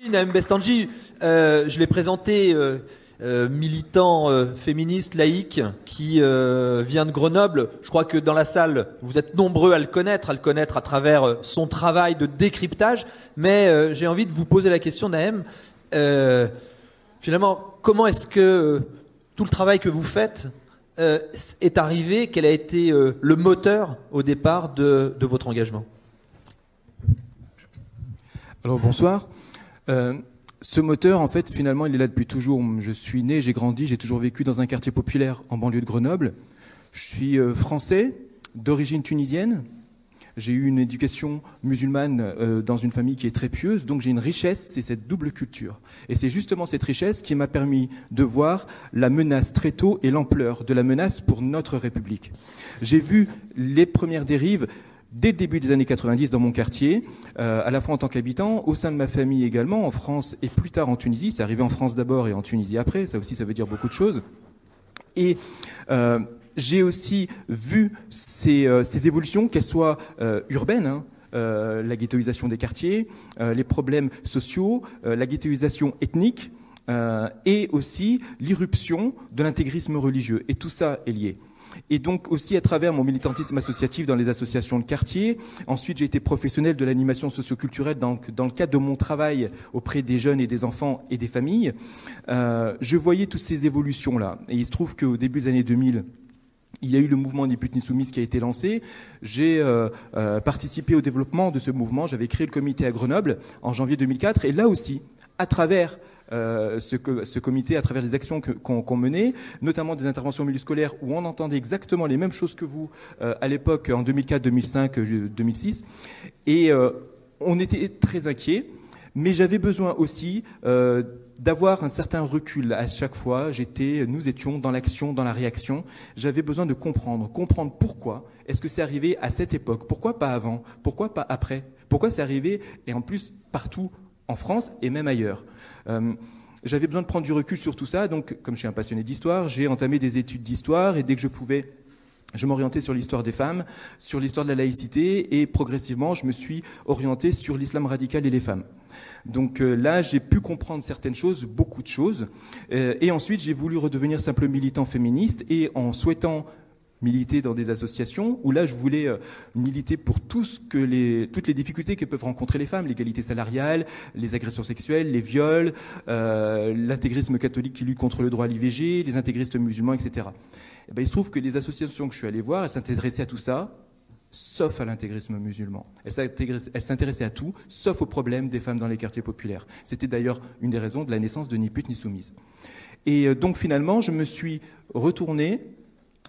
Naëm Bestanji, je l'ai présenté, militant féministe laïque qui vient de Grenoble. Je crois que dans la salle, vous êtes nombreux à le connaître à travers son travail de décryptage. Mais j'ai envie de vous poser la question, Naëm. Finalement, comment est-ce que tout le travail que vous faites est arrivé? Quel a été le moteur au départ de votre engagement? Alors bonsoir. Ce moteur, en fait, finalement, il est là depuis toujours. Je suis né, j'ai grandi, j'ai toujours vécu dans un quartier populaire en banlieue de Grenoble. Je suis français, d'origine tunisienne. J'ai eu une éducation musulmane dans une famille qui est très pieuse, donc j'ai une richesse, c'est cette double culture. Et c'est justement cette richesse qui m'a permis de voir la menace très tôt et l'ampleur de la menace pour notre République. J'ai vu les premières dérives dès le début des années 90 dans mon quartier, à la fois en tant qu'habitant, au sein de ma famille également, en France et plus tard en Tunisie. C'est arrivé en France d'abord et en Tunisie après, ça aussi ça veut dire beaucoup de choses. Et j'ai aussi vu ces évolutions, qu'elles soient urbaines, la ghettoisation des quartiers, les problèmes sociaux, la ghettoisation ethnique, et aussi l'irruption de l'intégrisme religieux. Et tout ça est lié. Et donc aussi à travers mon militantisme associatif dans les associations de quartier. Ensuite, j'ai été professionnel de l'animation socioculturelle dans le cadre de mon travail auprès des jeunes et des enfants et des familles. Je voyais toutes ces évolutions-là. Et il se trouve qu'au début des années 2000, il y a eu le mouvement Ni pute ni soumise qui a été lancé. J'ai participé au développement de ce mouvement. J'avais créé le comité à Grenoble en janvier 2004. Et là aussi, à travers ce comité, à travers les actions qu'on menait, notamment des interventions au milieu scolaire où on entendait exactement les mêmes choses que vous à l'époque, en 2004, 2005, 2006. Et on était très inquiets, mais j'avais besoin aussi d'avoir un certain recul à chaque fois. Nous étions dans l'action, dans la réaction. J'avais besoin de comprendre pourquoi est-ce que c'est arrivé à cette époque, pourquoi pas avant, pourquoi pas après, pourquoi c'est arrivé, et en plus partout en France et même ailleurs. J'avais besoin de prendre du recul sur tout ça, donc comme je suis un passionné d'histoire, j'ai entamé des études d'histoire et dès que je pouvais, je m'orientais sur l'histoire des femmes, sur l'histoire de la laïcité et progressivement, je me suis orienté sur l'islam radical et les femmes. Donc là, j'ai pu comprendre certaines choses, beaucoup de choses. Et ensuite, j'ai voulu redevenir simple militant féministe et en souhaitant militer dans des associations où là je voulais militer pour toutes les difficultés que peuvent rencontrer les femmes, l'égalité salariale, les agressions sexuelles, les viols, l'intégrisme catholique qui lutte contre le droit à l'IVG, les intégristes musulmans, etc. Et ben, il se trouve que les associations que je suis allé voir, elles s'intéressaient à tout ça, sauf à l'intégrisme musulman. Elles s'intéressaient à tout, sauf aux problèmes des femmes dans les quartiers populaires. C'était d'ailleurs une des raisons de la naissance de Ni pute ni soumise. Et donc finalement, je me suis retourné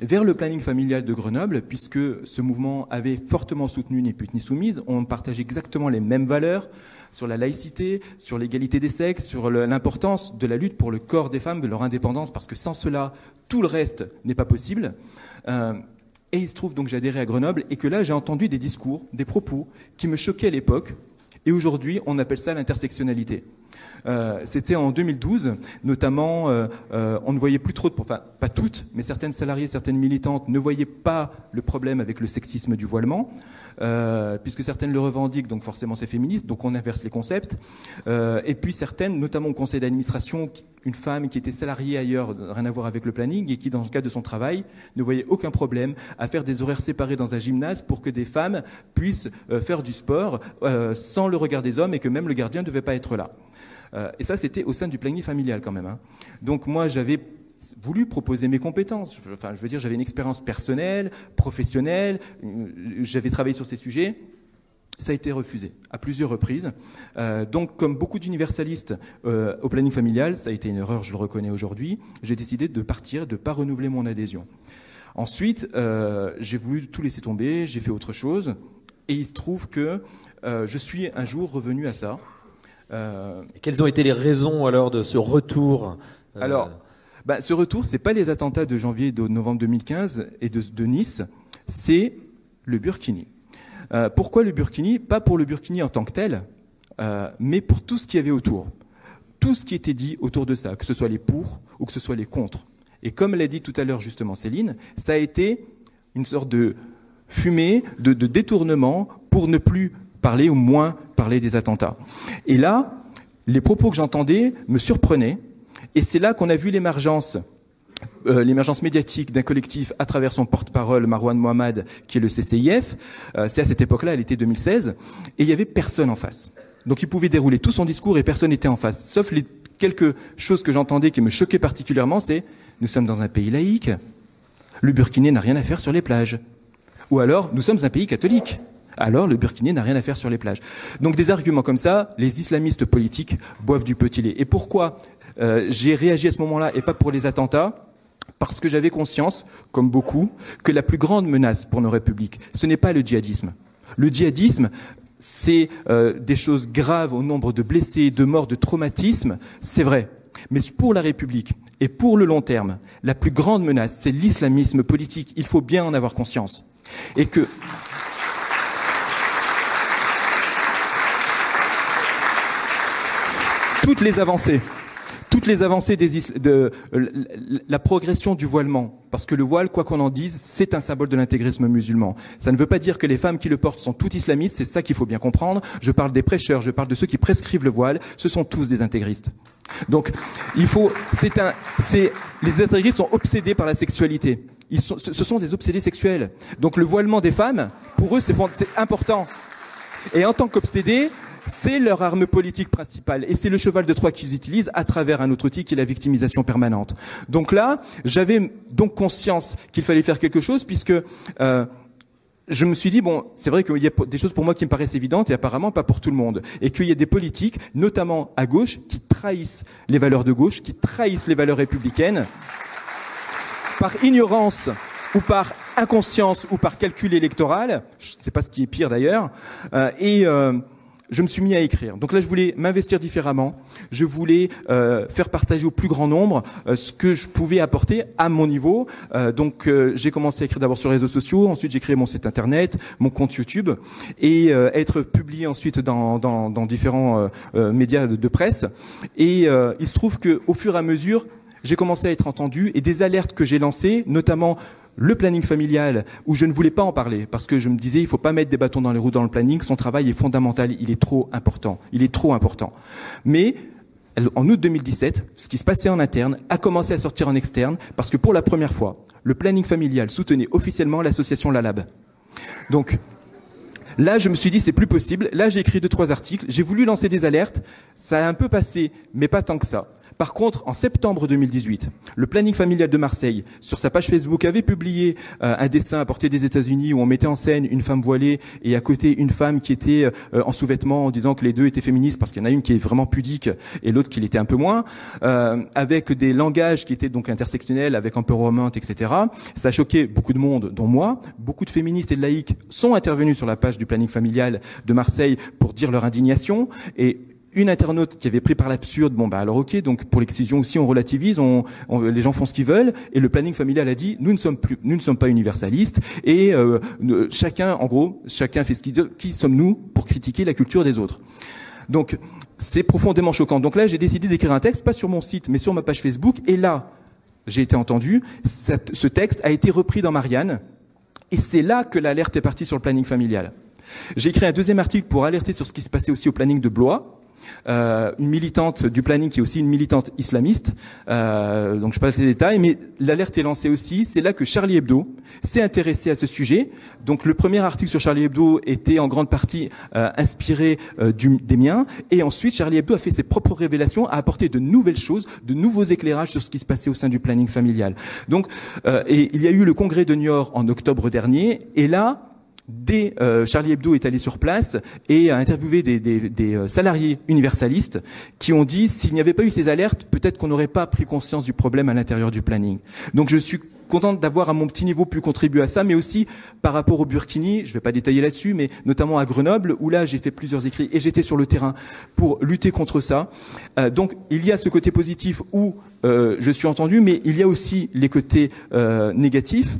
vers le planning familial de Grenoble, puisque ce mouvement avait fortement soutenu Ni pute ni soumise. On partageait exactement les mêmes valeurs sur la laïcité, sur l'égalité des sexes, sur l'importance de la lutte pour le corps des femmes, de leur indépendance, parce que sans cela, tout le reste n'est pas possible. Et il se trouve donc que j'ai adhéré à Grenoble et que là, j'ai entendu des discours, des propos qui me choquaient à l'époque. Et aujourd'hui, on appelle ça l'intersectionnalité. C'était en 2012, notamment, on ne voyait plus trop, enfin pas toutes, mais certaines salariées, certaines militantes ne voyaient pas le problème avec le sexisme du voilement, puisque certaines le revendiquent, donc forcément c'est féministe, donc on inverse les concepts. Et puis certaines, notamment au conseil d'administration, une femme qui était salariée ailleurs, rien à voir avec le planning, et qui dans le cadre de son travail ne voyait aucun problème à faire des horaires séparés dans un gymnase pour que des femmes puissent faire du sport sans le regard des hommes et que même le gardien ne devait pas être là. Et ça, c'était au sein du planning familial quand même, hein. Donc moi, j'avais voulu proposer mes compétences. Enfin, je veux dire, j'avais une expérience personnelle, professionnelle, j'avais travaillé sur ces sujets. Ça a été refusé à plusieurs reprises. Donc, comme beaucoup d'universalistes au planning familial, ça a été une erreur, je le reconnais aujourd'hui, j'ai décidé de partir, de ne pas renouveler mon adhésion. Ensuite, j'ai voulu tout laisser tomber, j'ai fait autre chose, et il se trouve que je suis un jour revenu à ça. Quelles ont été les raisons alors de ce retour Alors, ce retour, c'est pas les attentats de janvier et de novembre 2015 et de Nice, c'est le Burkini. Pourquoi le Burkini? Pas pour le Burkini en tant que tel, mais pour tout ce qu'il y avait autour. Tout ce qui était dit autour de ça, que ce soit les pour ou que ce soit les contre. Et comme l'a dit tout à l'heure justement Céline, ça a été une sorte de fumée, de détournement pour ne plus parler ou moins parler des attentats. Et là, les propos que j'entendais me surprenaient. Et c'est là qu'on a vu l'émergence médiatique d'un collectif à travers son porte-parole Marouane Mohamed, qui est le CCIF. C'est à cette époque-là, elle était 2016, et il y avait personne en face. Donc il pouvait dérouler tout son discours et personne n'était en face. Sauf les quelques choses que j'entendais qui me choquaient particulièrement, c'est « nous sommes dans un pays laïque, le Burkinais n'a rien à faire sur les plages ». Ou alors « nous sommes un pays catholique ». Alors le Burkinais n'a rien à faire sur les plages. Donc des arguments comme ça, les islamistes politiques boivent du petit lait. Et pourquoi j'ai réagi à ce moment-là et pas pour les attentats ? Parce que j'avais conscience, comme beaucoup, que la plus grande menace pour nos républiques, ce n'est pas le djihadisme. Le djihadisme, c'est des choses graves au nombre de blessés, de morts, de traumatismes, c'est vrai. Mais pour la République et pour le long terme, la plus grande menace, c'est l'islamisme politique. Il faut bien en avoir conscience. Et que... Toutes les avancées de la progression du voilement, parce que le voile, quoi qu'on en dise, c'est un symbole de l'intégrisme musulman. Ça ne veut pas dire que les femmes qui le portent sont toutes islamistes, c'est ça qu'il faut bien comprendre. Je parle des prêcheurs, je parle de ceux qui prescrivent le voile, ce sont tous des intégristes. Donc, les intégristes sont obsédés par la sexualité. Ce sont des obsédés sexuels. Donc le voilement des femmes, pour eux, c'est important. Et en tant qu'obsédés, c'est leur arme politique principale. Et c'est le cheval de Troie qu'ils utilisent à travers un autre outil qui est la victimisation permanente. Donc là, j'avais donc conscience qu'il fallait faire quelque chose puisque je me suis dit, bon, c'est vrai qu'il y a des choses pour moi qui me paraissent évidentes et apparemment pas pour tout le monde. Et qu'il y a des politiques, notamment à gauche, qui trahissent les valeurs de gauche, qui trahissent les valeurs républicaines par ignorance ou par inconscience ou par calcul électoral. Je ne sais pas ce qui est pire d'ailleurs. Je me suis mis à écrire. Donc là, je voulais m'investir différemment. Je voulais faire partager au plus grand nombre ce que je pouvais apporter à mon niveau. Donc j'ai commencé à écrire d'abord sur les réseaux sociaux. Ensuite, j'ai créé mon site internet, mon compte YouTube et être publié ensuite dans différents médias de presse. Et il se trouve que au fur et à mesure, j'ai commencé à être entendu et des alertes que j'ai lancées, notamment le planning familial, où je ne voulais pas en parler, parce que je me disais, il faut pas mettre des bâtons dans les roues dans le planning, son travail est fondamental, il est trop important. Mais, en août 2017, ce qui se passait en interne a commencé à sortir en externe, parce que pour la première fois, le planning familial soutenait officiellement l'association LALAB. Donc, là, je me suis dit, c'est plus possible. Là, j'ai écrit 2-3 articles, j'ai voulu lancer des alertes, ça a un peu passé, mais pas tant que ça. Par contre, en septembre 2018, le planning familial de Marseille, sur sa page Facebook, avait publié un dessin apporté des États-Unis où on mettait en scène une femme voilée et à côté une femme qui était en sous-vêtements en disant que les deux étaient féministes parce qu'il y en a une qui est vraiment pudique et l'autre qui l'était un peu moins, avec des langages qui étaient donc intersectionnels, avec empowerment, etc. Ça a choqué beaucoup de monde, dont moi. Beaucoup de féministes et de laïcs sont intervenus sur la page du planning familial de Marseille pour dire leur indignation et une internaute qui avait pris par l'absurde, bon bah alors ok, donc pour l'excision aussi on relativise, les gens font ce qu'ils veulent, et le planning familial a dit nous ne sommes pas universalistes et chacun fait ce qu'il veut, qui sommes-nous pour critiquer la culture des autres. Donc c'est profondément choquant. Donc là j'ai décidé d'écrire un texte, pas sur mon site mais sur ma page Facebook, et là j'ai été entendu. Ce texte a été repris dans Marianne et c'est là que l'alerte est partie sur le planning familial. J'ai écrit un deuxième article pour alerter sur ce qui se passait aussi au planning de Blois. Une militante du planning qui est aussi une militante islamiste, donc je passe les détails, mais l'alerte est lancée aussi. C'est là que Charlie Hebdo s'est intéressé à ce sujet. Donc le premier article sur Charlie Hebdo était en grande partie inspiré des miens, et ensuite Charlie Hebdo a fait ses propres révélations, a apporté de nouvelles choses, de nouveaux éclairages sur ce qui se passait au sein du planning familial. Donc et il y a eu le congrès de Niort en octobre dernier, et là Charlie Hebdo est allé sur place et a interviewé des salariés universalistes qui ont dit s'il n'y avait pas eu ces alertes, peut-être qu'on n'aurait pas pris conscience du problème à l'intérieur du planning. Donc je suis contente d'avoir à mon petit niveau pu contribuer à ça, mais aussi par rapport au Burkini, je ne vais pas détailler là-dessus, mais notamment à Grenoble, où là j'ai fait plusieurs écrits et j'étais sur le terrain pour lutter contre ça. Donc il y a ce côté positif où je suis entendu, mais il y a aussi les côtés négatifs.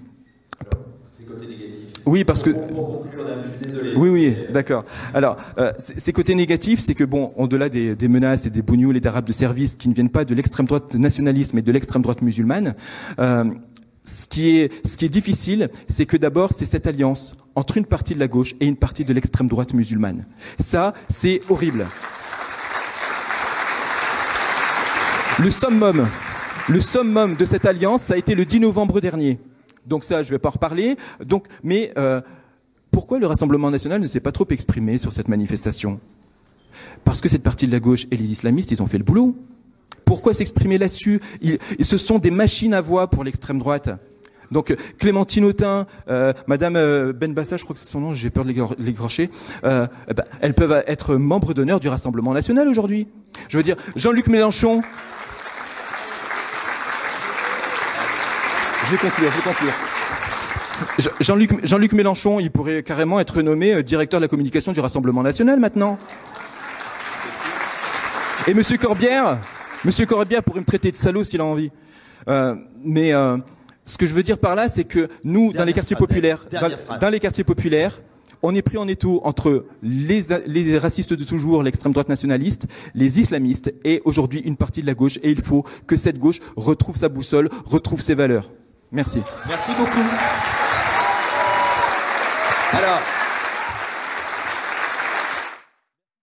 Oui, parce que... Pour conclure, je suis désolé. Oui, d'accord. Alors, ces côtés négatifs, c'est que, bon, au-delà des menaces et des bougnoules et d'arabes de service qui ne viennent pas de l'extrême droite nationaliste, mais de l'extrême droite musulmane, ce qui est difficile, c'est que d'abord, c'est cette alliance entre une partie de la gauche et une partie de l'extrême droite musulmane. Ça, c'est horrible. Le summum de cette alliance, ça a été le 10 novembre dernier. Donc ça, je vais pas en reparler. Mais pourquoi le Rassemblement national ne s'est pas trop exprimé sur cette manifestation? Parce que cette partie de la gauche et les islamistes, ils ont fait le boulot. Pourquoi s'exprimer là-dessus? Ce sont des machines à voix pour l'extrême droite. Donc Clémentine Autain, Madame Benbassa, je crois que c'est son nom, j'ai peur de l'égorger, elles peuvent être membres d'honneur du Rassemblement national aujourd'hui. Je veux dire, Jean-Luc Mélenchon... Je vais conclure. Jean-Luc Mélenchon, il pourrait carrément être nommé directeur de la communication du Rassemblement national maintenant. Et Monsieur Corbière pourrait me traiter de salaud s'il a envie. Ce que je veux dire par là, c'est que nous, dans les quartiers populaires, on est pris en étau entre les racistes de toujours, l'extrême droite nationaliste, les islamistes et aujourd'hui une partie de la gauche. Et il faut que cette gauche retrouve sa boussole, retrouve ses valeurs. Merci. Merci beaucoup. Alors.